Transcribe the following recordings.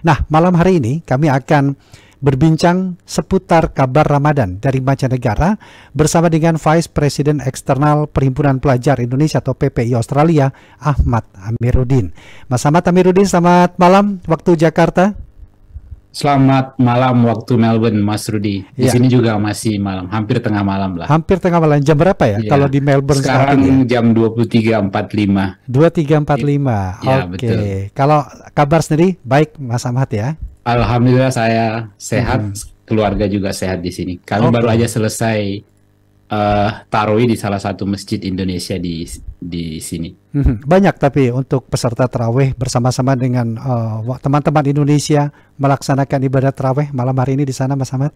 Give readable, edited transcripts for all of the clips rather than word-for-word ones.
Nah, malam hari ini kami akan berbincang seputar kabar Ramadan dari mancanegara bersama dengan Vice President Eksternal Perhimpunan Pelajar Indonesia atau PPI Australia, Ahmad Amiruddin. Mas Ahmad Amiruddin, selamat malam waktu Jakarta. Selamat malam waktu Melbourne, Mas Rudi. Di Ya, sini juga masih malam, hampir tengah malam lah. hampir tengah malam. Jam berapa ya kalau Ya, di Melbourne saat sekarang ini ya? jam 23.45. 23.45. Ya, betul. Oke. Kalau kabar sendiri baik Mas Ahmad ya? Alhamdulillah saya sehat, Mhm. keluarga juga sehat di sini. Kami baru Oke. aja selesai tarawih di salah satu masjid Indonesia di sini. Banyak tapi untuk peserta tarawih bersama-sama dengan teman-teman Indonesia melaksanakan ibadah tarawih malam hari ini di sana, Mas Ahmad.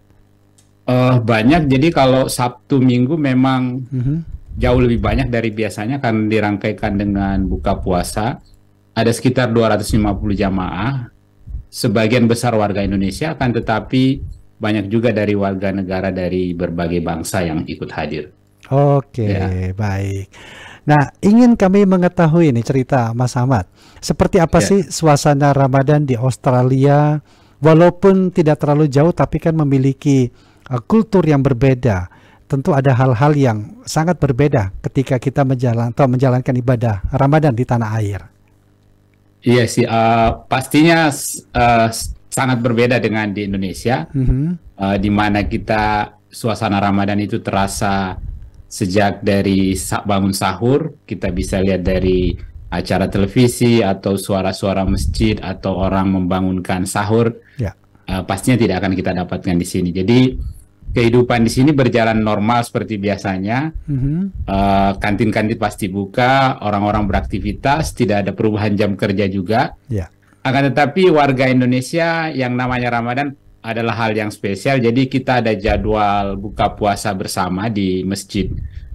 Banyak, jadi kalau Sabtu Minggu memang Mhm. jauh lebih banyak dari biasanya kan dirangkaikan dengan buka puasa. Ada sekitar 250 jamaah. Sebagian besar warga Indonesia, akan tetapi banyak juga dari warga negara dari berbagai bangsa yang ikut hadir. Oke, Ya, baik. Nah, ingin kami mengetahui nih cerita Mas Ahmad. Seperti apa ya, sih suasana Ramadan di Australia? Walaupun tidak terlalu jauh, tapi kan memiliki kultur yang berbeda. Tentu ada hal-hal yang sangat berbeda ketika kita menjalankan ibadah Ramadan di tanah air. iya sih. Pastinya sangat berbeda dengan di Indonesia, Mhm. di mana kita suasana Ramadan itu terasa sejak dari bangun sahur. Kita bisa lihat dari acara televisi atau suara-suara masjid atau orang membangunkan sahur. Ya. Pastinya tidak akan kita dapatkan di sini. Jadi kehidupan di sini berjalan normal seperti biasanya. Mhm. Kantin-kantin pasti buka, orang-orang beraktivitas, tidak ada perubahan jam kerja juga. Ya. Akan tetapi warga Indonesia yang namanya Ramadan adalah hal yang spesial. Jadi kita ada jadwal buka puasa bersama di masjid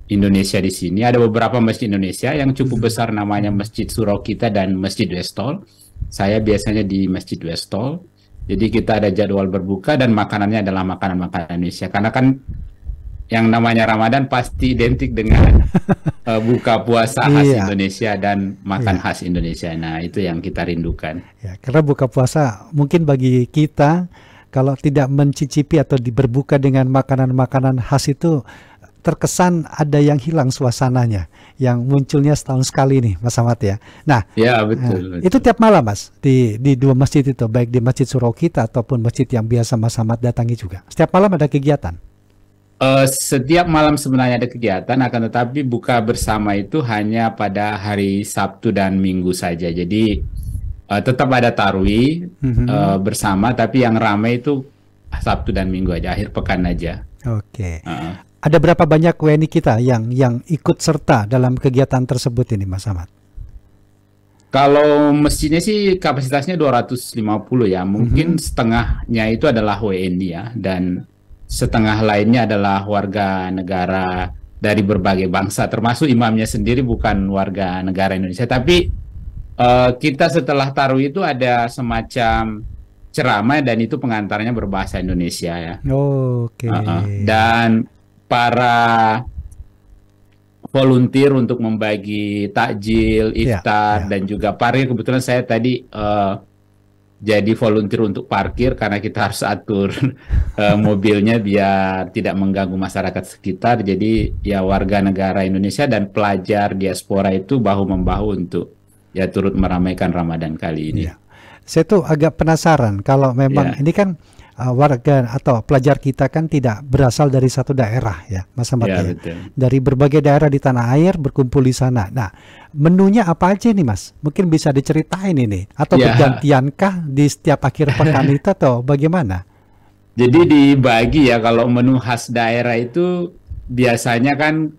Indonesia di sini. Ada beberapa masjid Indonesia yang cukup besar, namanya Masjid Surakita dan Masjid Westall. Saya biasanya di Masjid Westall. Jadi kita ada jadwal berbuka dan makanannya adalah makanan-makanan Indonesia. Karena kan yang namanya Ramadan pasti identik dengan buka puasa khas Iya. Indonesia dan makan Iya. khas Indonesia. Nah, itu yang kita rindukan. Ya, karena buka puasa mungkin bagi kita kalau tidak mencicipi atau berbuka dengan makanan-makanan khas itu terkesan ada yang hilang suasananya, yang munculnya setahun sekali nih, Mas Ahmad ya. Nah, Ya, betul, itu betul. tiap malam Mas di dua masjid itu, baik di Masjid Surakita ataupun masjid yang biasa Mas Ahmad datangi juga. Setiap malam ada kegiatan. Setiap malam sebenarnya ada kegiatan, akan tetapi buka bersama itu hanya pada hari Sabtu dan Minggu saja. Jadi tetap ada tarawih Mhm. bersama, tapi yang ramai itu Sabtu dan Minggu aja, akhir pekan aja. Oke. Uh, Ada berapa banyak WNI kita yang ikut serta dalam kegiatan tersebut ini, Mas Ahmad? Kalau masjidnya sih kapasitasnya 250 ya, mungkin Mhm. setengahnya itu adalah WNI ya, dan setengah lainnya adalah warga negara dari berbagai bangsa, termasuk imamnya sendiri bukan warga negara Indonesia. Tapi kita setelah taruh itu ada semacam ceramah dan itu pengantarnya berbahasa Indonesia ya. Oke. Dan para volunteer untuk membagi takjil, Ya, iftar, ya. dan juga parkir. Kebetulan saya tadi jadi volunteer untuk parkir karena kita harus atur mobilnya biar tidak mengganggu masyarakat sekitar. Jadi ya warga negara Indonesia dan pelajar diaspora itu bahu-membahu untuk ya turut meramaikan Ramadan kali ini. Iya. Saya tuh agak penasaran kalau memang Ya, ini kan warga atau pelajar kita kan tidak berasal dari satu daerah ya, Mas Ahmad ya ya. betul. Dari berbagai daerah di tanah air berkumpul di sana. Nah, menunya apa aja nih Mas? Mungkin bisa diceritain ini atau Ya, bergantiankah di setiap akhir pekan itu atau bagaimana? jadi dibagi ya, kalau menu khas daerah itu biasanya kan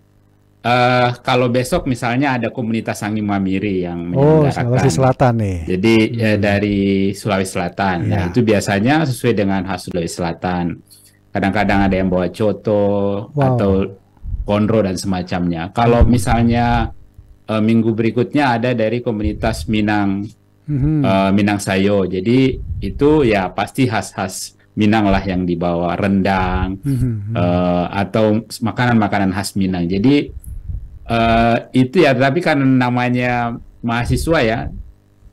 kalau besok misalnya ada komunitas Sangi Mamiri yang Oh, Sulawesi menyelenggarakan. Selatan nih. Jadi Hmm, dari Sulawesi Selatan. Nah, ya. itu biasanya sesuai dengan khas Sulawesi Selatan. Kadang-kadang ada yang bawa coto Wow. atau konro dan semacamnya. Kalau misalnya minggu berikutnya ada dari komunitas Minang, Mhm. Minang Sayo. Jadi itu ya pasti khas-khas Minang lah yang dibawa, rendang Mhm. atau makanan-makanan khas Minang. Jadi itu ya, tapi kan namanya mahasiswa ya,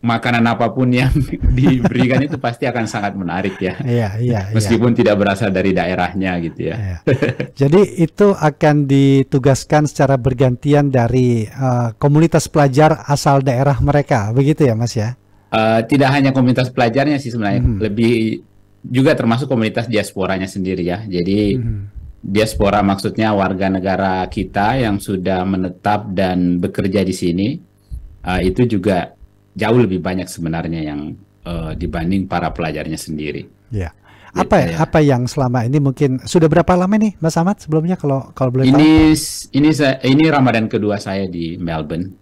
makanan apapun yang diberikan itu pasti akan sangat menarik ya. Iya. Meskipun tidak berasal dari daerahnya gitu ya. Iya. Jadi itu akan ditugaskan secara bergantian dari komunitas pelajar asal daerah mereka, begitu ya Mas ya? Tidak hanya komunitas pelajarnya sih sebenarnya, lebih juga termasuk komunitas diasporanya sendiri ya. Jadi diaspora maksudnya warga negara kita yang sudah menetap dan bekerja di sini, itu juga jauh lebih banyak sebenarnya yang dibanding para pelajarnya sendiri. Ya. Apa yang selama ini mungkin sudah berapa lama nih Mas Ahmad sebelumnya kalau boleh tahu? Ini Ramadan kedua saya di Melbourne.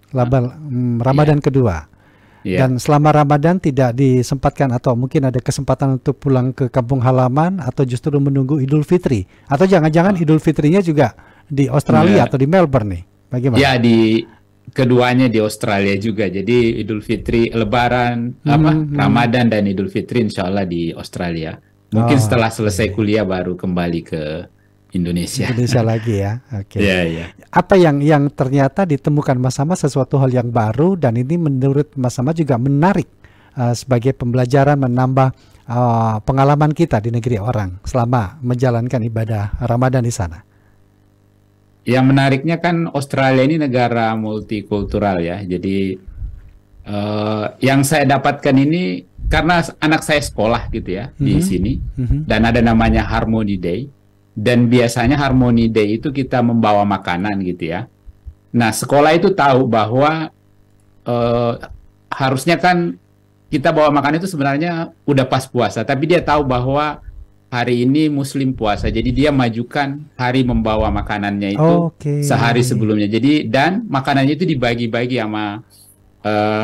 Ramadan kedua. Yeah. Dan selama Ramadan tidak disempatkan atau mungkin ada kesempatan untuk pulang ke kampung halaman atau justru menunggu Idul Fitri atau jangan-jangan Idul Fitrinya juga di Australia atau di Melbourne nih? Bagaimana? Ya, di keduanya di Australia juga. Jadi Idul Fitri, Lebaran, Ramadan dan Idul Fitri insya Allah di Australia. Mungkin setelah selesai kuliah baru kembali ke Indonesia. Indonesia lagi ya. Oke. Yeah. Apa yang ternyata ditemukan Mas Ahmad sesuatu hal yang baru dan ini menurut Mas Ahmad juga menarik sebagai pembelajaran menambah pengalaman kita di negeri orang selama menjalankan ibadah Ramadan di sana. Yang menariknya kan Australia ini negara multikultural ya. Jadi yang saya dapatkan ini karena anak saya sekolah gitu ya di sini dan ada namanya Harmony Day dan biasanya Harmony Day itu kita membawa makanan gitu ya. Nah sekolah itu tahu bahwa harusnya kan kita bawa makanan itu sebenarnya udah pas puasa, tapi dia tahu bahwa hari ini Muslim puasa, jadi dia majukan hari membawa makanannya itu sehari sebelumnya. Jadi dan makanannya itu dibagi-bagi sama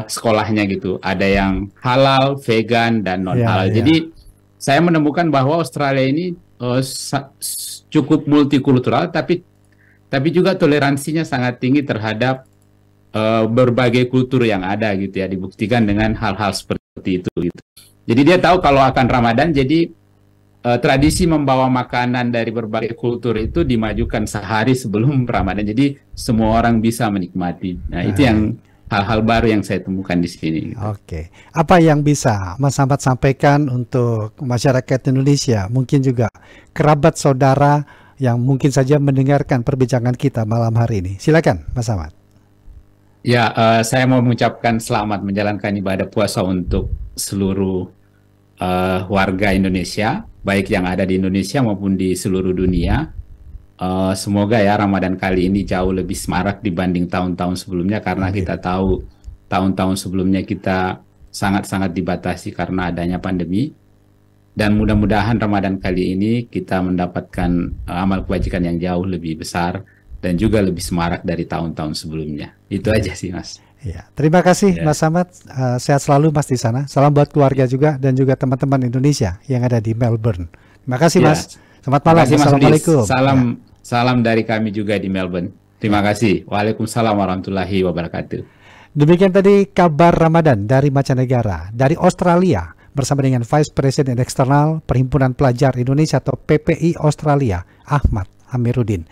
sekolahnya gitu. Ada yang halal, vegan dan non halal. Jadi saya menemukan bahwa Australia ini cukup multikultural, tapi juga toleransinya sangat tinggi terhadap berbagai kultur yang ada gitu ya. Dibuktikan dengan hal-hal seperti itu gitu. Jadi dia tahu kalau akan Ramadan, jadi tradisi membawa makanan dari berbagai kultur itu dimajukan sehari sebelum Ramadan. Jadi semua orang bisa menikmati. Nah, itu yang hal-hal baru yang saya temukan di sini. Oke. Apa yang bisa Mas Ahmad sampaikan untuk masyarakat Indonesia, mungkin juga kerabat saudara yang mungkin saja mendengarkan perbincangan kita malam hari ini? Silakan, Mas Ahmad. Ya, saya mau mengucapkan selamat menjalankan ibadah puasa untuk seluruh warga Indonesia, baik yang ada di Indonesia maupun di seluruh dunia. Semoga ya Ramadan kali ini jauh lebih semarak dibanding tahun-tahun sebelumnya, karena kita tahu tahun-tahun sebelumnya kita sangat-sangat dibatasi karena adanya pandemi. Dan mudah-mudahan Ramadan kali ini kita mendapatkan amal kebajikan yang jauh lebih besar dan juga lebih semarak dari tahun-tahun sebelumnya. Itu aja sih Mas. Ya, terima kasih Mas Ahmad. Sehat selalu Mas di sana. Salam buat keluarga juga dan juga teman-teman Indonesia yang ada di Melbourne. Terima kasih Mas. Selamat malam. Assalamualaikum. Salam dari kami juga di Melbourne. Terima kasih. Waalaikumsalam warahmatullahi wabarakatuh. Demikian tadi kabar Ramadan dari mancanegara, dari Australia bersama dengan Vice President Eksternal Perhimpunan Pelajar Indonesia atau PPI Australia, Ahmad Amiruddin.